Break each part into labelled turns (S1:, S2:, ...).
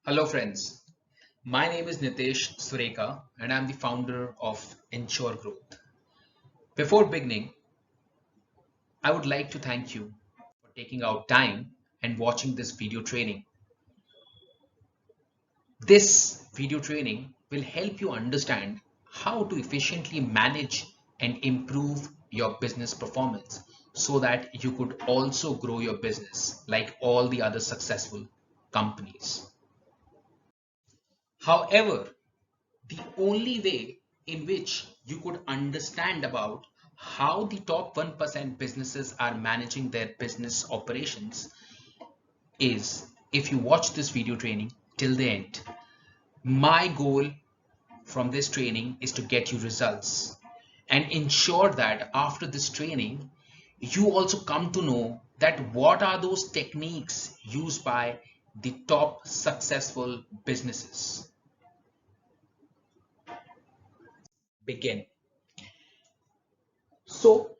S1: Hello friends, my name is Nsure.Growth and I'm the founder of Nsure.Growth. Before beginning, I would like to thank you for taking out time and watching this video training. This video training will help you understand how to efficiently manage and improve your business performance so that you could also grow your business like all the other successful companies. However, the only way in which you could understand about how the top 1% businesses are managing their business operations is if you watch this video training till the end. My goal from this training is to get you results and ensure that after this training, you also come to know that what are those techniques used by the top successful businesses. Begin. So,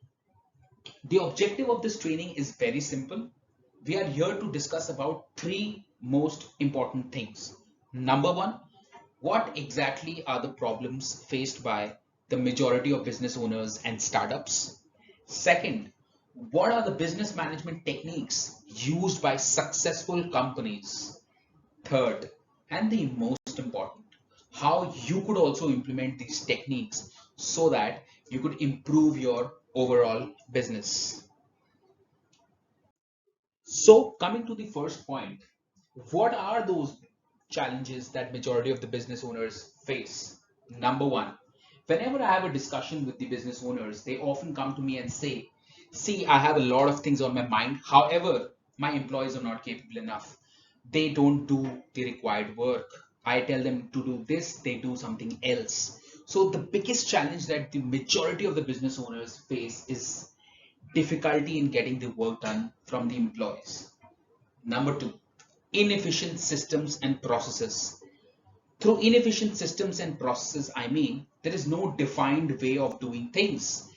S1: the objective of this training is very simple. We are here to discuss about three most important things. Number one, what exactly are the problems faced by the majority of business owners and startups? Second, what are the business management techniques used by successful companies? Third, and the most important, how you could also implement these techniques so that you could improve your overall business. So coming to the first point, what are those challenges that majority of the business owners face? Number one, whenever I have a discussion with the business owners, they often come to me and say, see, I have a lot of things on my mind. However, my employees are not capable enough. They don't do the required work. I tell them to do this, they do something else. So the biggest challenge that the majority of the business owners face is difficulty in getting the work done from the employees. Number two, inefficient systems and processes. Through inefficient systems and processes, I mean there is no defined way of doing things.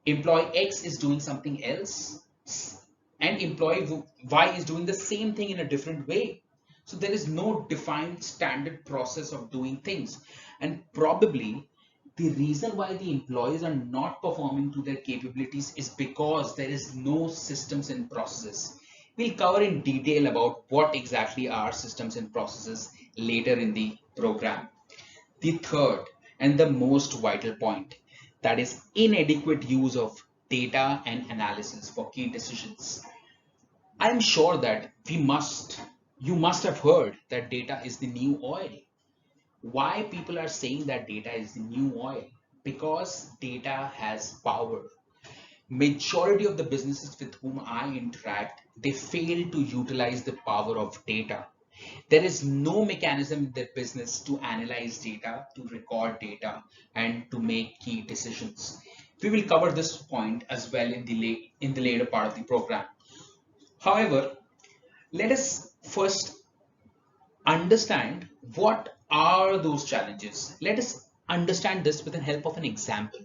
S1: Employee X is doing something else, and employee Y is doing the same thing in a different way. So there is no defined standard process of doing things. And probably the reason why the employees are not performing to their capabilities is because there is no systems and processes. We'll cover in detail about what exactly are systems and processes later in the program. The third and the most vital point, that is inadequate use of data and analysis for key decisions. I'm sure that you must have heard that data is the new oil. Why people are saying that data is the new oil? Because data has power. Majority of the businesses with whom I interact, they fail to utilize the power of data. There is no mechanism in their business to analyze data, to record data, and to make key decisions. We will cover this point as well in the later part of the program. However, let us first understand what are those challenges. Let us understand this with the help of an example.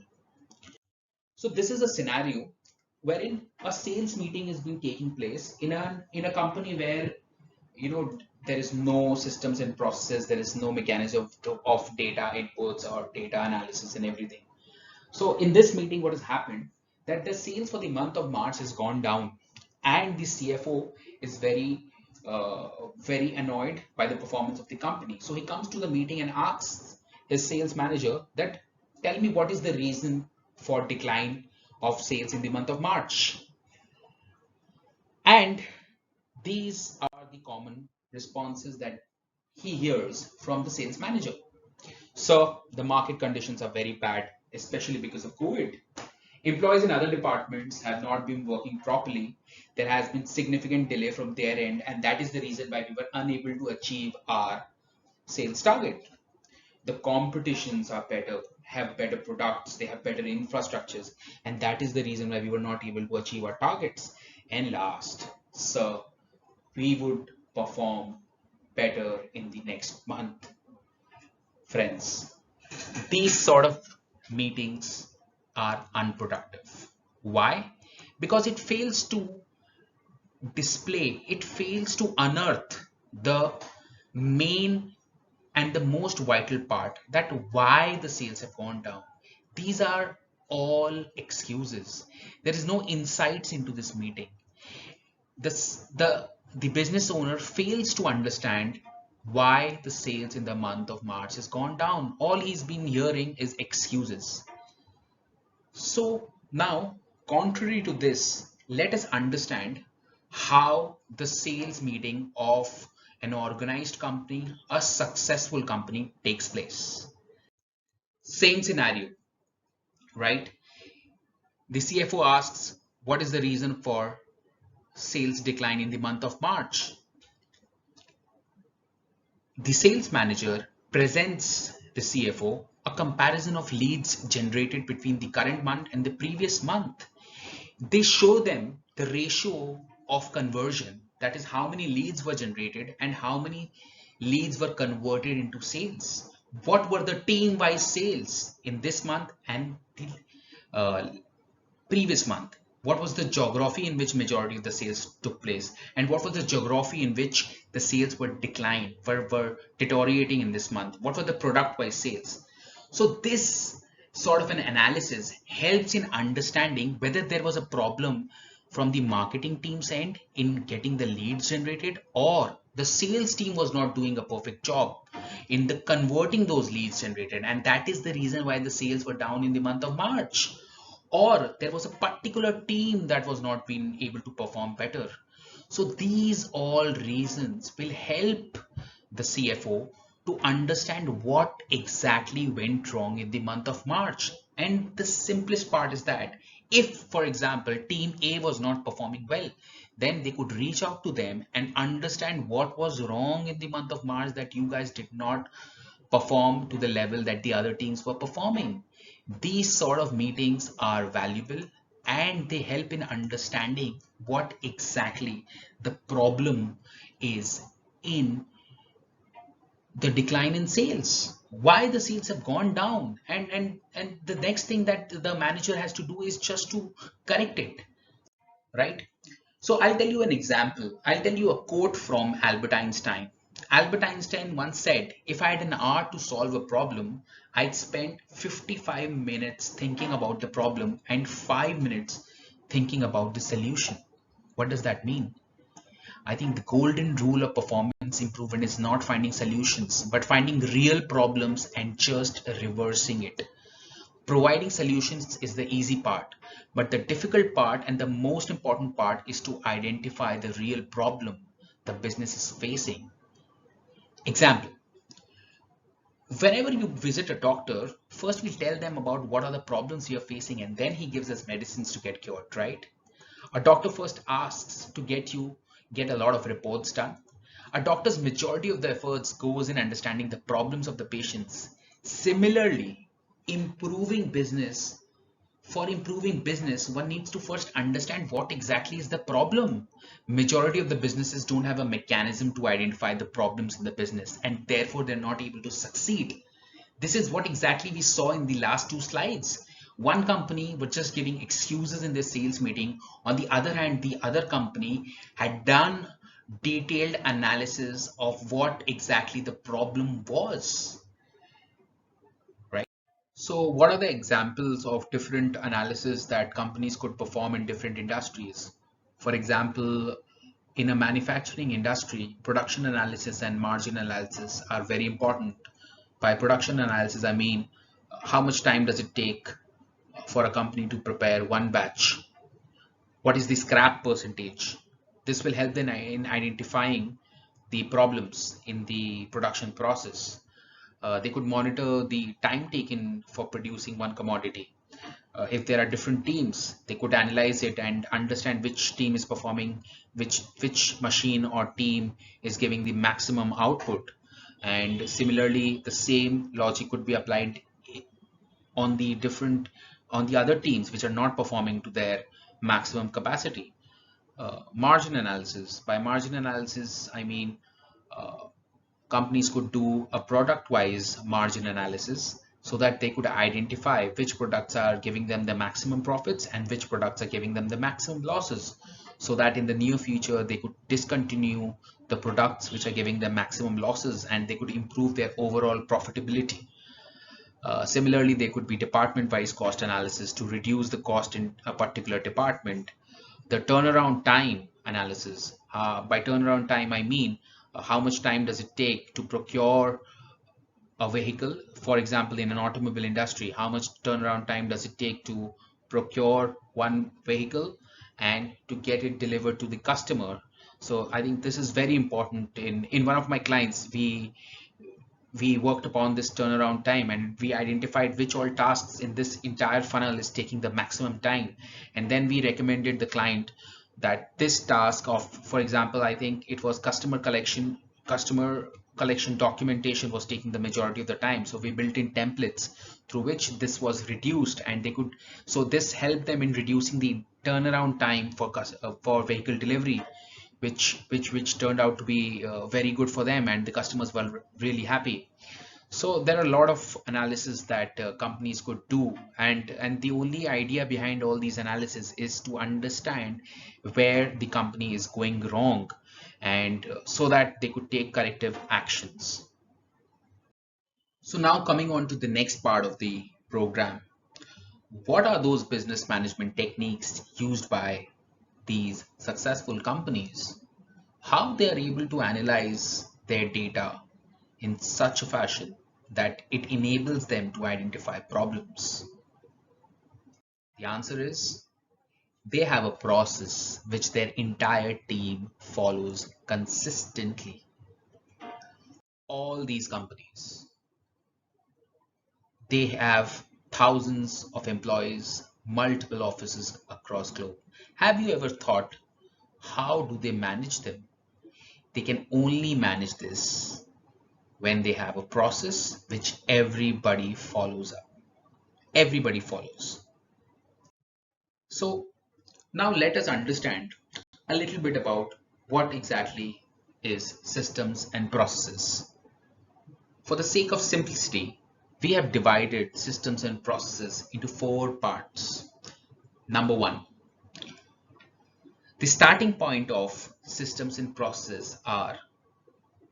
S1: So this is a scenario wherein a sales meeting is being taking place in a company where there is no systems and processes, there is no mechanism of data inputs or data analysis and everything. So in this meeting, what has happened that the sales for the month of March has gone down, and the CFO is very annoyed by the performance of the company. So he comes to the meeting and asks his sales manager that tell me what is the reason for decline of sales in the month of March. And these are the common responses that he hears from the sales manager. So the market conditions are very bad, especially because of COVID. Employees in other departments have not been working properly. There has been significant delay from their end, and that is the reason why we were unable to achieve our sales target. The competitions are better, have better products, they have better infrastructures, and that is the reason why we were not able to achieve our targets. And last, so we would perform better in the next month. Friends, these sort of meetings are unproductive. Why? Because it fails to display, it fails to unearth the main and the most vital part, that why the sales have gone down. These are all excuses. There is no insights into this meeting. This, the business owner fails to understand why the sales in the month of March has gone down. All he's been hearing is excuses. So now, contrary to this, let us understand how the sales meeting of an organized company, a successful company, takes place. Same scenario, right? The CFO asks, what is the reason for sales decline in the month of March? The sales manager presents the CFO a comparison of leads generated between the current month and the previous month. They show them the ratio of conversion, that is how many leads were generated and how many leads were converted into sales. What were the team-wise sales in this month and the previous month? What was the geography in which majority of the sales took place, and what was the geography in which the sales were declined, were deteriorating in this month? What were the product-wise sales? So this sort of an analysis helps in understanding whether there was a problem from the marketing team's end in getting the leads generated, or the sales team was not doing a perfect job in the converting those leads generated, and that is the reason why the sales were down in the month of March, or there was a particular team that was not being able to perform better. So these all reasons will help the CFO to understand what exactly went wrong in the month of March. And the simplest part is that if, for example, team A was not performing well, then they could reach out to them and understand what was wrong in the month of March that you guys did not perform to the level that the other teams were performing. These sort of meetings are valuable and they help in understanding what exactly the problem is in the decline in sales, why the sales have gone down, and the next thing that the manager has to do is just to correct it, right? So I'll tell you an example. I'll tell you a quote from Albert Einstein. Albert Einstein once said, if I had an hour to solve a problem, I'd spend 55 minutes thinking about the problem and 5 minutes thinking about the solution. What does that mean? I think the golden rule of performance improvement is not finding solutions, but finding real problems and just reversing it. Providing solutions is the easy part, but the difficult part and the most important part is to identify the real problem the business is facing. Example, whenever you visit a doctor, first we tell them about what are the problems you're facing, and then he gives us medicines to get cured, right? A doctor first asks to get a lot of reports done. A doctor's majority of the efforts goes in understanding the problems of the patients. Similarly, improving business for improving business, one needs to first understand what exactly is the problem. Majority of the businesses don't have a mechanism to identify the problems in the business, and therefore they're not able to succeed. This is what exactly we saw in the last two slides. One company was just giving excuses in their sales meeting. On the other hand, the other company had done detailed analysis of what exactly the problem was. So what are the examples of different analysis that companies could perform in different industries? For example, in a manufacturing industry, production analysis and margin analysis are very important. By production analysis, I mean how much time does it take for a company to prepare one batch? What is the scrap percentage? This will help them in identifying the problems in the production process. They could monitor the time taken for producing one commodity. If there are different teams, they could analyze it and understand which team is performing, which machine or team is giving the maximum output. And similarly, the same logic could be applied on the different on the other teams which are not performing to their maximum capacity. Margin analysis. By margin analysis, I mean companies could do a product-wise margin analysis so that they could identify which products are giving them the maximum profits and which products are giving them the maximum losses, so that in the near future they could discontinue the products which are giving them maximum losses, and they could improve their overall profitability. Similarly, there could be department-wise cost analysis to reduce the cost in a particular department. The turnaround time analysis. By turnaround time, I mean how much time does it take to procure a vehicle. For example, in an automobile industry, how much turnaround time does it take to procure one vehicle and to get it delivered to the customer. So I think this is very important. In one of my clients, we worked upon this turnaround time, and we identified which all tasks in this entire funnel is taking the maximum time, and then we recommended the client that this task of, for example, I think it was customer collection documentation was taking the majority of the time, so we built in templates through which this was reduced, and they could, so this helped them in reducing the turnaround time for vehicle delivery, which turned out to be very good for them, and the customers were really happy. So there are a lot of analysis that companies could do, and the only idea behind all these analysis is to understand where the company is going wrong, and so that they could take corrective actions. So now coming on to the next part of the program, what are those business management techniques used by these successful companies? How they are able to analyze their data in such a fashion that it enables them to identify problems? The answer is they have a process which their entire team follows consistently. All these companies, they have thousands of employees, multiple offices across globe. Have you ever thought, how do they manage them? They can only manage this when they have a process which everybody follows up. Everybody follows. So now let us understand a little bit about what exactly is systems and processes. For the sake of simplicity, we have divided systems and processes into 4 parts. Number 1, the starting point of systems and processes are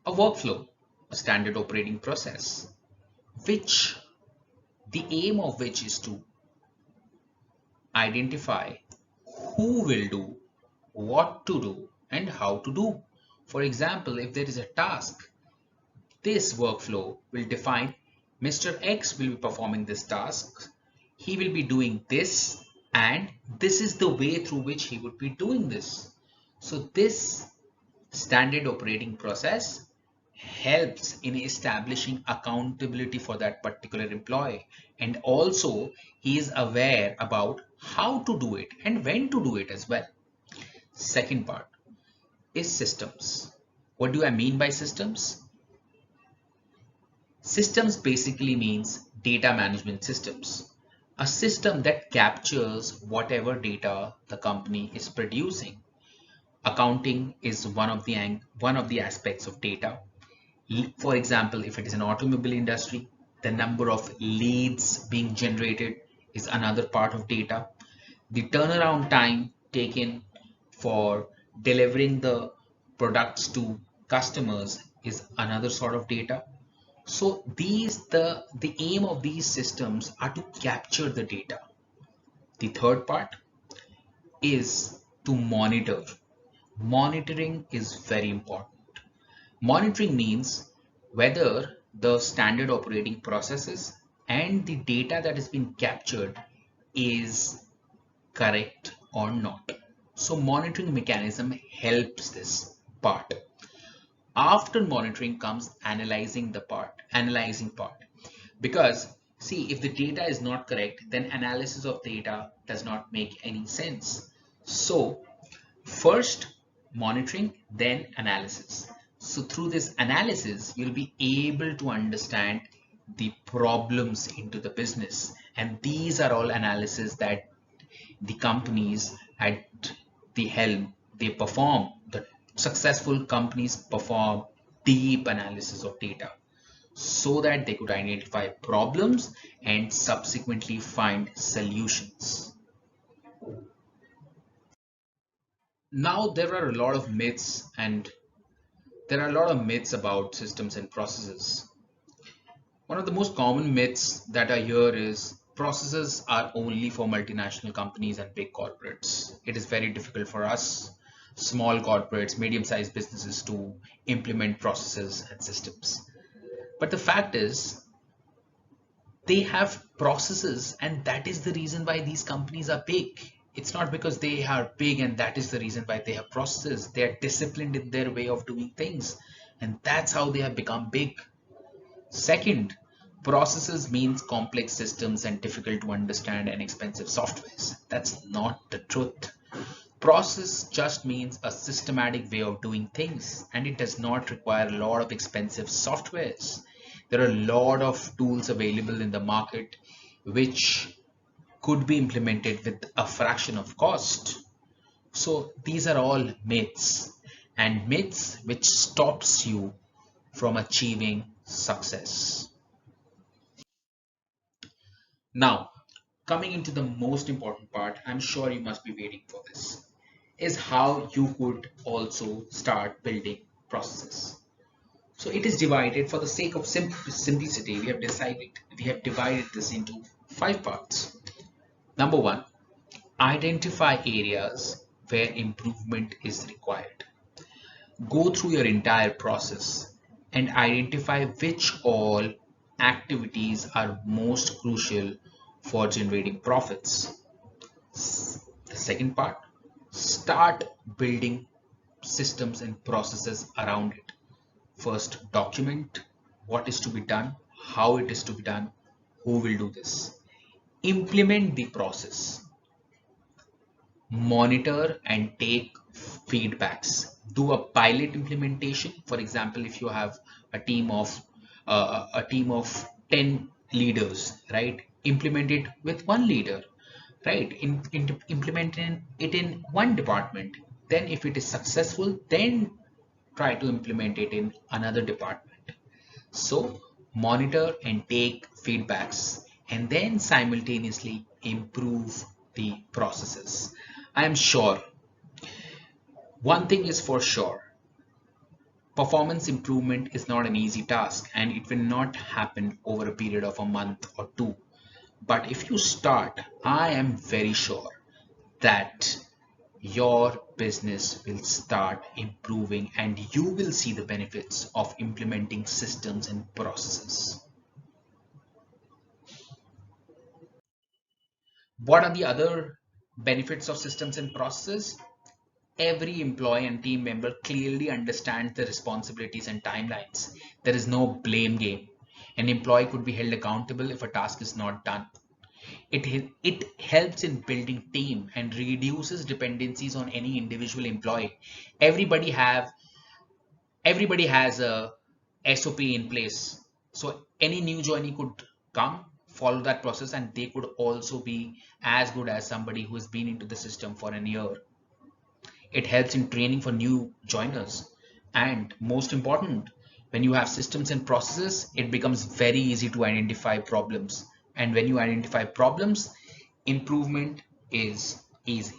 S1: a workflow, a standard operating process, which the aim of which is to identify who will do, what to do, and how to do. For example, if there is a task, this workflow will define Mr. X will be performing this task, he will be doing this, and this is the way through which he would be doing this. So this standard operating process helps in establishing accountability for that particular employee, and also he is aware about how to do it and when to do it as well. Second part is systems. What do I mean by systems? Systems basically means data management systems, a system that captures whatever data the company is producing. Accounting is one of the aspects of data. For example, if it is an automobile industry, the number of leads being generated is another part of data. The turnaround time taken for delivering the products to customers is another sort of data. So the aim of these systems are to capture the data. The third part is to monitor. Monitoring is very important. Monitoring means whether the standard operating processes and the data that has been captured is correct or not. So monitoring mechanism helps this part. After monitoring comes analyzing part. Because see, if the data is not correct, then analysis of data does not make any sense. So first monitoring, then analysis. So through this analysis, you'll be able to understand the problems into the business. And these are all analysis that the companies at the helm, they perform. The successful companies perform deep analysis of data so that they could identify problems and subsequently find solutions. Now there are a lot of myths and There are a lot of myths about systems and processes. One of the most common myths that I hear is processes are only for multinational companies and big corporates. It is very difficult for us, small corporates, medium-sized businesses to implement processes and systems. But the fact is, they have processes, and that is the reason why these companies are big. It's not because they are big and that is the reason why they have processes. They are disciplined in their way of doing things, and that's how they have become big. Second, processes means complex systems and difficult to understand and expensive softwares. That's not the truth. Process just means a systematic way of doing things, and it does not require a lot of expensive softwares. There are a lot of tools available in the market which could be implemented with a fraction of cost. So these are all myths, and myths which stops you from achieving success. Now, coming into the most important part, I'm sure you must be waiting for this, is how you could also start building processes. So it is divided for the sake of simplicity. We have divided this into 5 parts. Number one, identify areas where improvement is required. Go through your entire process and identify which all activities are most crucial for generating profits. The second part, start building systems and processes around it. First, document what is to be done, how it is to be done, who will do this. Implement the process. Monitor and take feedbacks. Do a pilot implementation. For example, if you have a team of 10 leaders, right? Implement it with one leader, right? Implement it in one department. Then if it is successful, then try to implement it in another department. So monitor and take feedbacks and then simultaneously improve the processes. I am sure one thing is for sure, performance improvement is not an easy task and it will not happen over a period of a month or two. But if you start, I am very sure that your business will start improving and you will see the benefits of implementing systems and processes. What are the other benefits of systems and processes? Every employee and team member clearly understands the responsibilities and timelines. There is no blame game. An employee could be held accountable if a task is not done. It helps in building team and reduces dependencies on any individual employee. Everybody have everybody has a SOP in place. So any new joinee could come, follow that process, and they could also be as good as somebody who has been into the system for a year. It helps in training for new joiners. And most important, when you have systems and processes, it becomes very easy to identify problems. And when you identify problems, improvement is easy.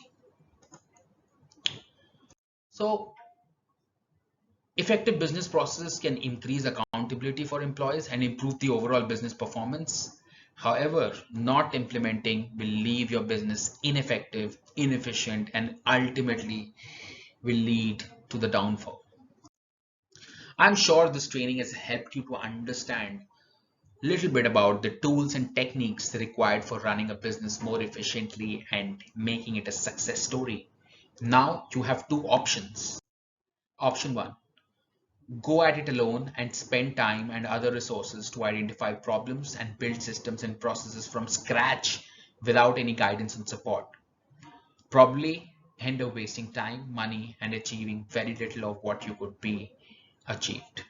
S1: So effective business processes can increase accountability for employees and improve the overall business performance. However, not implementing will leave your business ineffective, inefficient, and ultimately will lead to the downfall. I'm sure this training has helped you to understand a little bit about the tools and techniques required for running a business more efficiently and making it a success story. Now you have two options. Option one, go at it alone and spend time and other resources to identify problems and build systems and processes from scratch without any guidance and support. Probably end up wasting time, money, and achieving very little of what you could be achieved.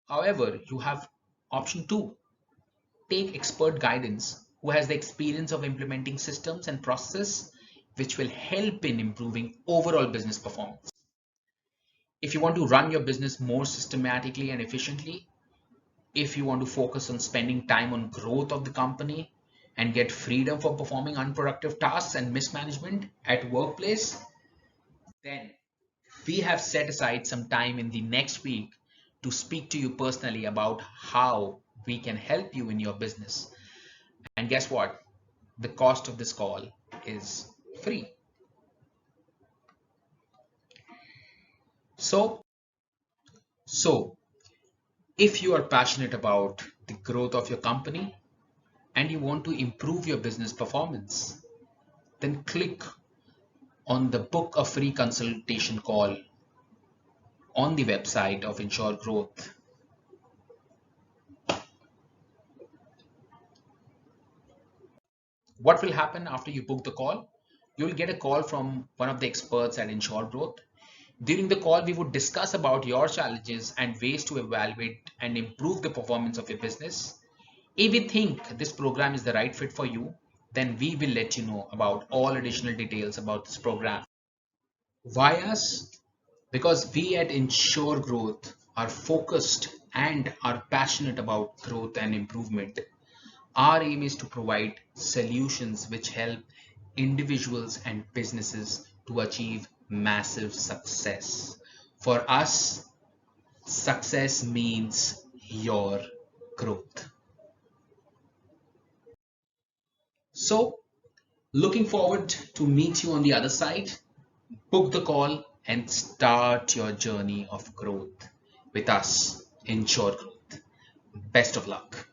S1: However, you have option two, take expert guidance who has the experience of implementing systems and processes which will help in improving overall business performance. If you want to run your business more systematically and efficiently, if you want to focus on spending time on growth of the company and get freedom from performing unproductive tasks and mismanagement at workplace, then we have set aside some time in the next week to speak to you personally about how we can help you in your business. And guess what? The cost of this call is free. So, so if you are passionate about the growth of your company and you want to improve your business performance, then click on the book a free consultation call on the website of Nsure.Growth. What will happen after you book the call? You'll get a call from one of the experts at Nsure.Growth. During the call, we would discuss about your challenges and ways to evaluate and improve the performance of your business. If we think this program is the right fit for you, then we will let you know about all additional details about this program. Why us? Because we at Nsure.Growth are focused and are passionate about growth and improvement. Our aim is to provide solutions which help individuals and businesses to achieve massive success. For us, success means your growth. So, looking forward to meet you on the other side. Book the call and start your journey of growth with us in Nsure.Growth. Best of luck.